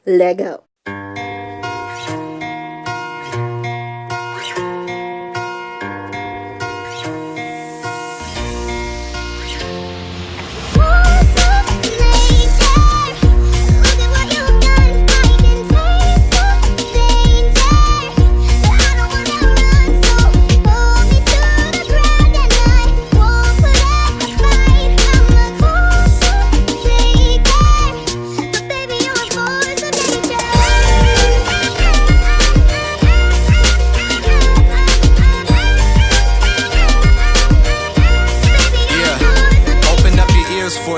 Lego.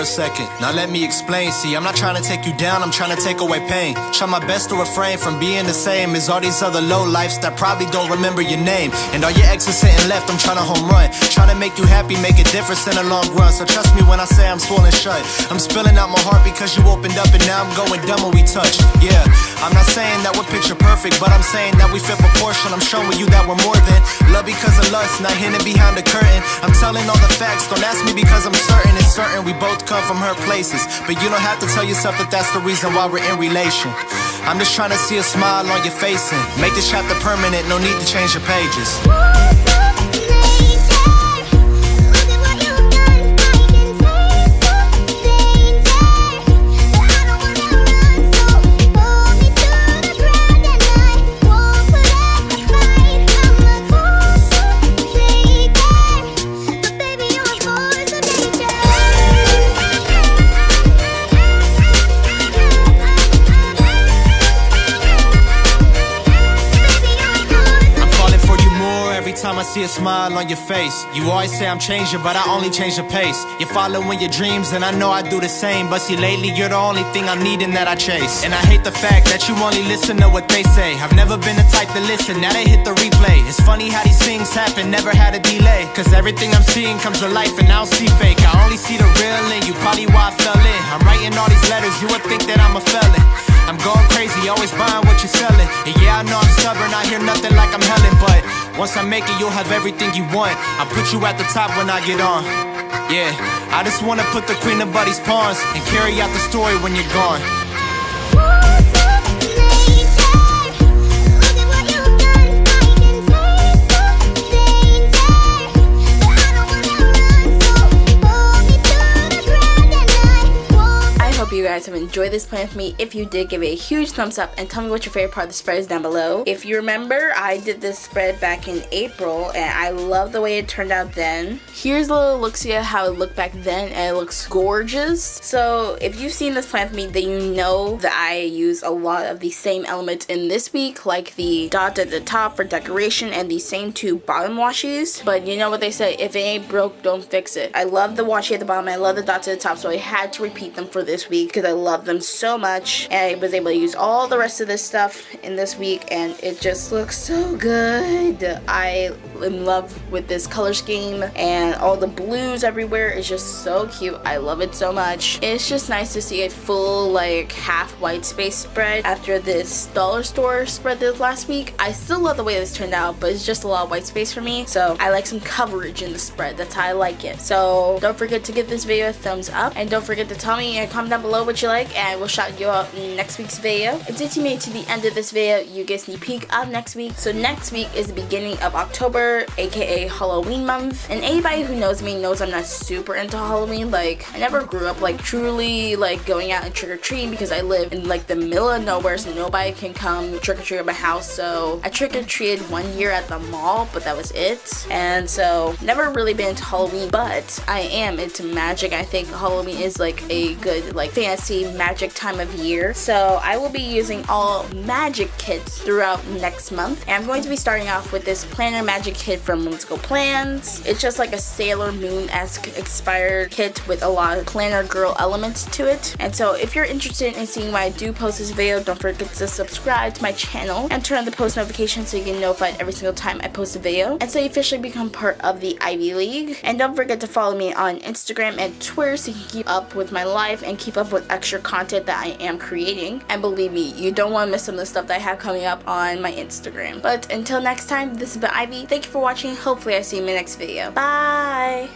Second. Now let me explain. See, I'm not trying to take you down, I'm trying to take away pain. Try my best to refrain from being the same as all these other low lifes that probably don't remember your name. And all your exes sitting left, I'm trying to home run. Trying to make you happy, make a difference in the long run. So trust me when I say I'm swollen shut. I'm spilling out my heart because you opened up and now I'm going dumb when we touch. Yeah, I'm not saying that we're picture perfect, but I'm saying that we fit proportion. I'm showing you that we're more than love because of lust, not hidden behind the curtain. I'm telling all the facts, don't ask me because I'm certain. It's certain we both come from her places, but you don't have to tell yourself that that's the reason why we're in relation. I'm just trying to see a smile on your face and make this chapter permanent, no need to change your pages. Time I see a smile on your face. You always say I'm changing, but I only change the pace. You're following your dreams, and I know I do the same. But see, lately you're the only thing I'm needing that I chase. And I hate the fact that you only listen to what they say. I've never been the type to listen, now they hit the replay. It's funny how these things happen, never had a delay. Cause everything I'm seeing comes to life and I don't see fake. I only see the real in you, probably why I fell in. I'm writing all these letters, you would think that I'm a felon. I'm going crazy, always buying what you're selling. And yeah, I know I'm stubborn, I hear nothing like I'm Helen. But once I make it, you'll have everything you want. I'll put you at the top when I get on. Yeah, I just wanna put the queen of buddies' pawns and carry out the story when you're gone. You guys have enjoyed this plan with me. If you did, give it a huge thumbs up and tell me what your favorite part of the spread is down below. If you remember, I did this spread back in April and I love the way it turned out then. Here's a little look-see at how it looked back then and it looks gorgeous. So if you've seen this plan with me, then you know that I use a lot of the same elements in this week, like the dot at the top for decoration and the same two bottom washies. But you know what they say, if it ain't broke, don't fix it. I love the washi at the bottom, I love the dots at the top, so I had to repeat them for this week because I love them so much, and I was able to use all the rest of this stuff in this week and it just looks so good. I am in love with this color scheme and all the blues everywhere is just so cute. I love it so much. It's just nice to see a full like half white space spread after this dollar store spread this last week. I still love the way this turned out, but it's just a lot of white space for me, so I like some coverage in the spread. That's how I like it. So don't forget to give this video a thumbs up and don't forget to tell me and comment down below what you like and we'll shout you out in next week's video. And since you made it to the end of this video, you get a sneak peek of next week. So next week is the beginning of October, aka Halloween month. And anybody who knows me knows I'm not super into Halloween. Like, I never grew up like truly like going out and trick-or-treating because I live in like the middle of nowhere, so nobody can come trick-or-treat at my house. So I trick-or-treated one year at the mall, but that was it. And so never really been into Halloween, but I am into magic. I think Halloween is like a good like fantasy magic time of year. So I will be using all magic kits throughout next month. And I'm going to be starting off with this planner magic kit from Whimsical Plans. It's just like a Sailor Moon-esque inspired kit with a lot of planner girl elements to it. And so if you're interested in seeing why I do post this video, don't forget to subscribe to my channel and turn on the post notifications so you get notified every single time I post a video. And so you officially become part of the Ivy League. And don't forget to follow me on Instagram and Twitter so you can keep up with my life and keep up with extra content that I am creating. And believe me, you don't want to miss some of the stuff that I have coming up on my Instagram. But until next time, this has been Ivy. Thank you for watching. Hopefully I see you in my next video. Bye!